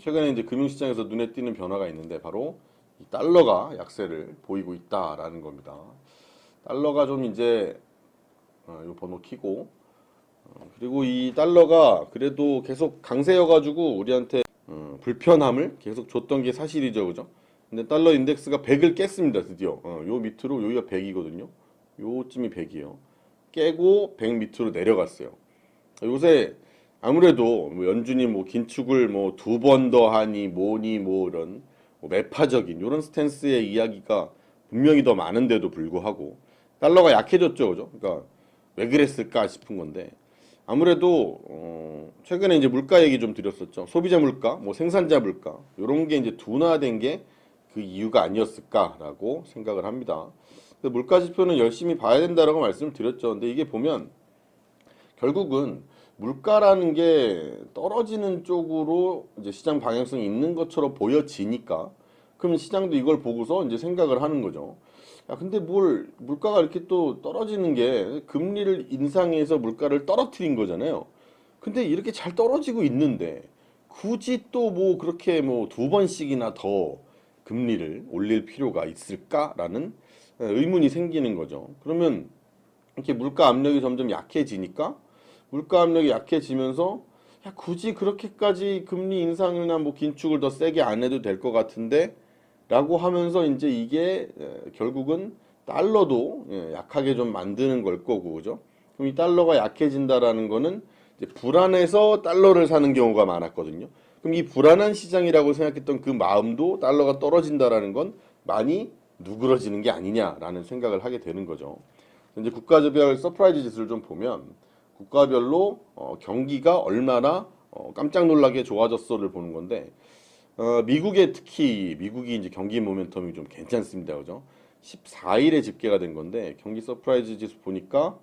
최근에 이제 금융시장에서 눈에 띄는 변화가 있는데 바로 이 달러가 약세를 보이고 있다라는 겁니다. 달러가 좀 이제 이 번호 키고 그리고 이 달러가 그래도 계속 강세여가지고 우리한테 불편함을 계속 줬던 게 사실이죠, 그죠? 근데 달러 인덱스가 100을 깼습니다, 드디어. 요 밑으로 여기가 100이거든요. 요쯤이 100이에요. 깨고 100 밑으로 내려갔어요. 요새 아무래도 뭐 연준이 뭐 긴축을 뭐 두 번 더 하니 뭐니 뭐 이런 뭐 매파적인 이런 스탠스의 이야기가 분명히 더 많은데도 불구하고 달러가 약해졌죠, 그죠? 그러니까 왜 그랬을까 싶은 건데 아무래도 최근에 이제 물가 얘기 좀 드렸었죠. 소비자 물가, 뭐 생산자 물가 이런 게 이제 둔화된 게 그 이유가 아니었을까라고 생각을 합니다. 물가 지표는 열심히 봐야 된다라고 말씀을 드렸죠. 근데 이게 보면 결국은 물가라는 게 떨어지는 쪽으로 이제 시장 방향성이 있는 것처럼 보여지니까 그럼 시장도 이걸 보고서 이제 생각을 하는 거죠. 야, 근데 뭘 물가가 이렇게 또 떨어지는 게 금리를 인상해서 물가를 떨어뜨린 거잖아요. 근데 이렇게 잘 떨어지고 있는데 굳이 또 뭐 그렇게 뭐 두 번씩이나 더 금리를 올릴 필요가 있을까라는 의문이 생기는 거죠. 그러면 이렇게 물가 압력이 점점 약해지니까 물가 압력이 약해지면서 야, 굳이 그렇게까지 금리 인상이나 뭐 긴축을 더 세게 안 해도 될 것 같은데 라고 하면서 이제 이게 결국은 달러도 약하게 좀 만드는 걸 거고 그죠? 그럼 이 달러가 약해진다라는 거는 이제 불안해서 달러를 사는 경우가 많았거든요. 그럼 이 불안한 시장이라고 생각했던 그 마음도 달러가 떨어진다라는 건 많이 누그러지는 게 아니냐라는 생각을 하게 되는 거죠. 이제 국가별 서프라이즈 지수를 좀 보면 국가별로 경기가 얼마나 깜짝 놀라게 좋아졌어를 보는 건데 미국의 특히 미국이 이제 경기 모멘텀이 좀 괜찮습니다. 그죠? 14일에 집계가 된 건데 경기 서프라이즈 지수 보니까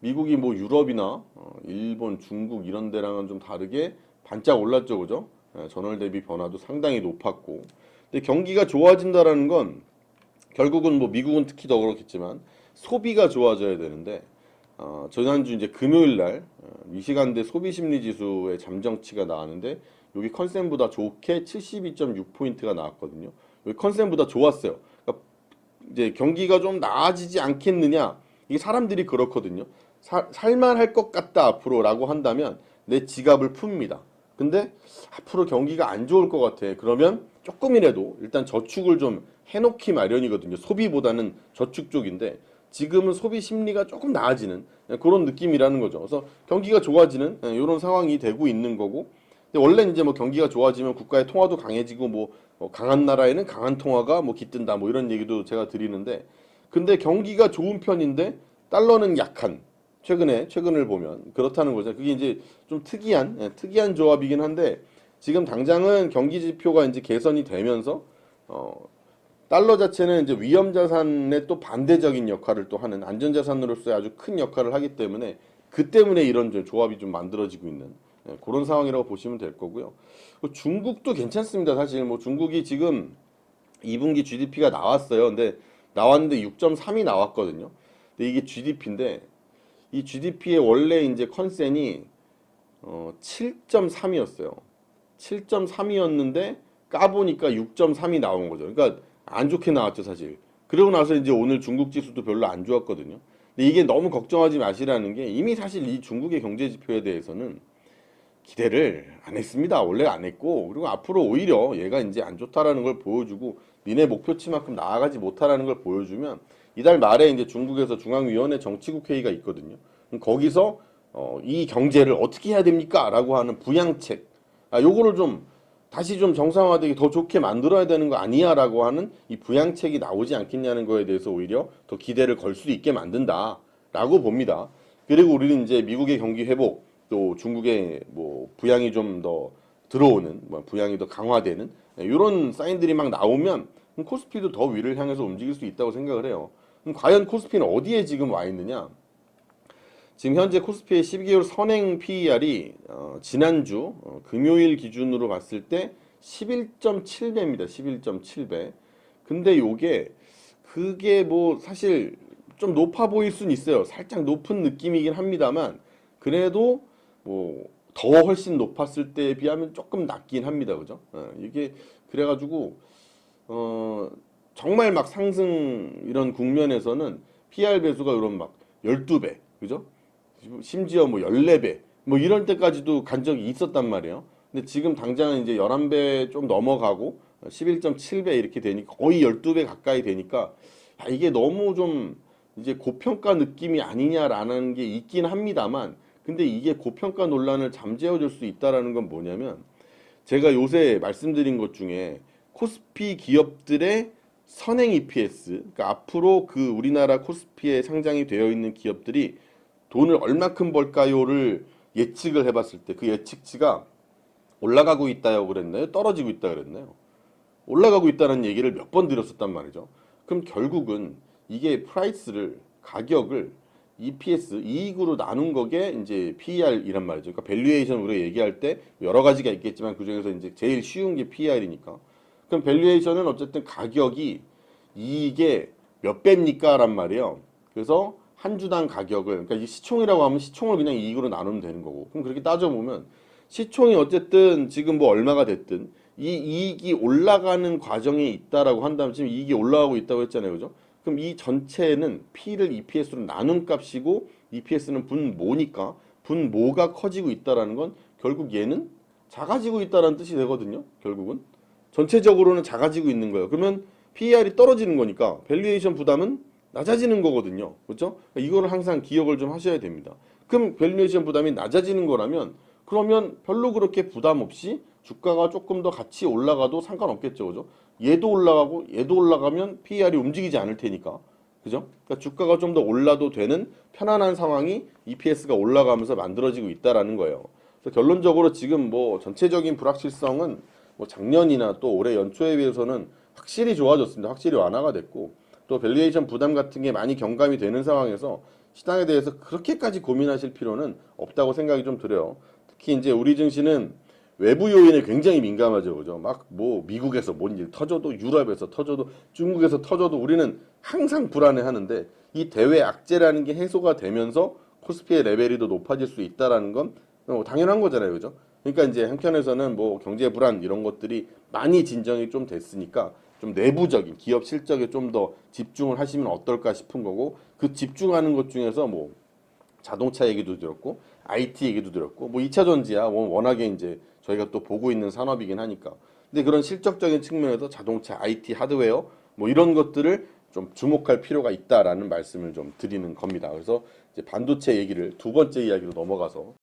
미국이 뭐 유럽이나 일본, 중국 이런 데랑은 좀 다르게 반짝 올랐죠. 그죠? 전월 대비 변화도 상당히 높았고. 근데 경기가 좋아진다라는 건 결국은 뭐 미국은 특히 더 그렇겠지만 소비가 좋아져야 되는데 지난주 이제 금요일 날 미시간대 소비 심리 지수의 잠정치가 나왔는데 여기 컨센보다 좋게 72.6포인트가 나왔거든요. 여기 컨센보다 좋았어요. 그러니까 이제 경기가 좀 나아지지 않겠느냐? 이게 사람들이 그렇거든요. 살만할 것 같다 앞으로라고 한다면 내 지갑을 풉니다. 근데 앞으로 경기가 안 좋을 것 같아. 그러면 조금이라도 일단 저축을 좀 해놓기 마련이거든요. 소비보다는 저축 쪽인데 지금은 소비 심리가 조금 나아지는 그런 느낌이라는 거죠. 그래서 경기가 좋아지는 이런 상황이 되고 있는 거고. 근데 원래 이제 뭐 경기가 좋아지면 국가의 통화도 강해지고 뭐 강한 나라에는 강한 통화가 뭐 깃든다 뭐 이런 얘기도 제가 드리는데 근데 경기가 좋은 편인데 달러는 약한 최근을 보면 그렇다는 거죠. 그게 이제 좀 특이한 조합이긴 한데 지금 당장은 경기 지표가 이제 개선이 되면서 달러 자체는 이제 위험 자산의 또 반대적인 역할을 또 하는 안전 자산으로서의 아주 큰 역할을 하기 때문에 그 때문에 이런 좀 조합이 좀 만들어지고 있는 그런 상황이라고 보시면 될 거고요. 중국도 괜찮습니다. 사실 뭐 중국이 지금 2분기 GDP가 나왔어요. 근데 나왔는데 6.3이 나왔거든요. 근데 이게 GDP인데 이 GDP의 원래 이제 컨센이 7.3이었어요. 7.3이었는데 까보니까 6.3이 나온 거죠. 그러니까 안 좋게 나왔죠, 사실. 그러고 나서 이제 오늘 중국 지수도 별로 안 좋았거든요. 근데 이게 너무 걱정하지 마시라는 게 이미 사실 이 중국의 경제 지표에 대해서는 기대를 안 했습니다. 원래 안 했고 그리고 앞으로 오히려 얘가 이제 안 좋다라는 걸 보여주고 니네 목표치만큼 나아가지 못하라는 걸 보여주면 이달 말에 이제 중국에서 중앙위원회 정치국 회의가 있거든요. 그럼 거기서 이 경제를 어떻게 해야 됩니까? 라고 하는 부양책 요거를 좀 다시 좀 정상화되게 더 좋게 만들어야 되는 거 아니야? 라고 하는 이 부양책이 나오지 않겠냐는 거에 대해서 오히려 더 기대를 걸 수 있게 만든다 라고 봅니다. 그리고 우리는 이제 미국의 경기 회복 또 중국의 뭐 부양이 좀 더 들어오는 뭐 부양이 더 강화되는 이런 사인들이 막 나오면 코스피도 더 위를 향해서 움직일 수 있다고 생각을 해요. 그럼 과연 코스피는 어디에 지금 와 있느냐? 지금 현재 코스피의 12개월 선행 PER이 지난주 금요일 기준으로 봤을 때 11.7배입니다. 11.7배. 근데 요게 그게 뭐 사실 좀 높아 보일 순 있어요. 살짝 높은 느낌이긴 합니다만 그래도 뭐 더 훨씬 높았을 때에 비하면 조금 낮긴 합니다. 그죠? 이게 그래가지고 정말 막 상승 이런 국면에서는 PR 배수가 이런 막 12배, 그죠? 심지어 뭐 14배, 뭐 이럴 때까지도 간 적이 있었단 말이에요. 근데 지금 당장은 이제 11배 좀 넘어가고 11.7배 이렇게 되니까 거의 12배 가까이 되니까 야, 이게 너무 좀 이제 고평가 느낌이 아니냐라는 게 있긴 합니다만 근데 이게 고평가 논란을 잠재워 줄 수 있다라는 건 뭐냐면 제가 요새 말씀드린 것 중에 코스피 기업들의 선행 EPS, 그러니까 앞으로 그 우리나라 코스피에 상장이 되어 있는 기업들이 돈을 얼마큼 벌까요를 예측을 해봤을 때 그 예측치가 올라가고 있다고 그랬나요? 떨어지고 있다 그랬나요? 올라가고 있다는 얘기를 몇 번 드렸었단 말이죠. 그럼 결국은 이게 프라이스를 가격을 EPS 이익으로 나눈 거게 이제 PER이란 말이죠. 그러니까 밸류에이션 우리가 얘기할 때 여러 가지가 있겠지만 그 중에서 이제 제일 쉬운 게 PER이니까. 그럼 밸류에이션은 어쨌든 가격이 이익의 몇 배입니까란 말이에요. 그래서 한 주당 가격을 그러니까 이 시총이라고 하면 시총을 그냥 이익으로 나누면 되는 거고. 그럼 그렇게 따져보면 시총이 어쨌든 지금 뭐 얼마가 됐든 이 이익이 올라가는 과정에 있다라고 한다면 지금 이익이 올라가고 있다고 했잖아요. 그죠? 그럼 이 전체는 P를 EPS로 나눈 값이고 EPS는 분모니까 분모가 커지고 있다라는 건 결국 얘는 작아지고 있다라는 뜻이 되거든요. 결국은 전체적으로는 작아지고 있는 거예요. 그러면 PER이 떨어지는 거니까 밸류에이션 부담은 낮아지는 거거든요. 그렇죠? 이거를 항상 기억을 좀 하셔야 됩니다. 그럼 밸류에이션 부담이 낮아지는 거라면 그러면 별로 그렇게 부담 없이 주가가 조금 더 같이 올라가도 상관없겠죠. 그죠? 얘도 올라가고 얘도 올라가면 PER이 움직이지 않을 테니까. 그죠? 그러니까 주가가 좀 더 올라도 되는 편안한 상황이 EPS가 올라가면서 만들어지고 있다라는 거예요. 그래서 결론적으로 지금 뭐 전체적인 불확실성은 뭐 작년이나 또 올해 연초에 비해서는 확실히 좋아졌습니다. 확실히 완화가 됐고 또 밸류에이션 부담 같은 게 많이 경감이 되는 상황에서 시장에 대해서 그렇게까지 고민하실 필요는 없다고 생각이 좀 들어요. 특히 이제 우리 증시는 외부 요인에 굉장히 민감하죠. 그죠? 막 뭐 미국에서 뭔 일 터져도 유럽에서 터져도 중국에서 터져도 우리는 항상 불안해 하는데 이 대외 악재라는 게 해소가 되면서 코스피의 레벨이 더 높아질 수 있다라는 건 당연한 거잖아요. 그죠? 그러니까 이제 한편에서는 뭐 경제 불안 이런 것들이 많이 진정이 좀 됐으니까 좀 내부적인 기업 실적에 좀 더 집중을 하시면 어떨까 싶은 거고 그 집중하는 것 중에서 뭐 자동차 얘기도 들었고 IT 얘기도 들었고 뭐 2차 전지야 워낙에 이제 저희가 또 보고 있는 산업이긴 하니까 근데 그런 실적적인 측면에서 자동차 IT 하드웨어 뭐 이런 것들을 좀 주목할 필요가 있다라는 말씀을 좀 드리는 겁니다. 그래서 이제 반도체 얘기를 두 번째 이야기로 넘어가서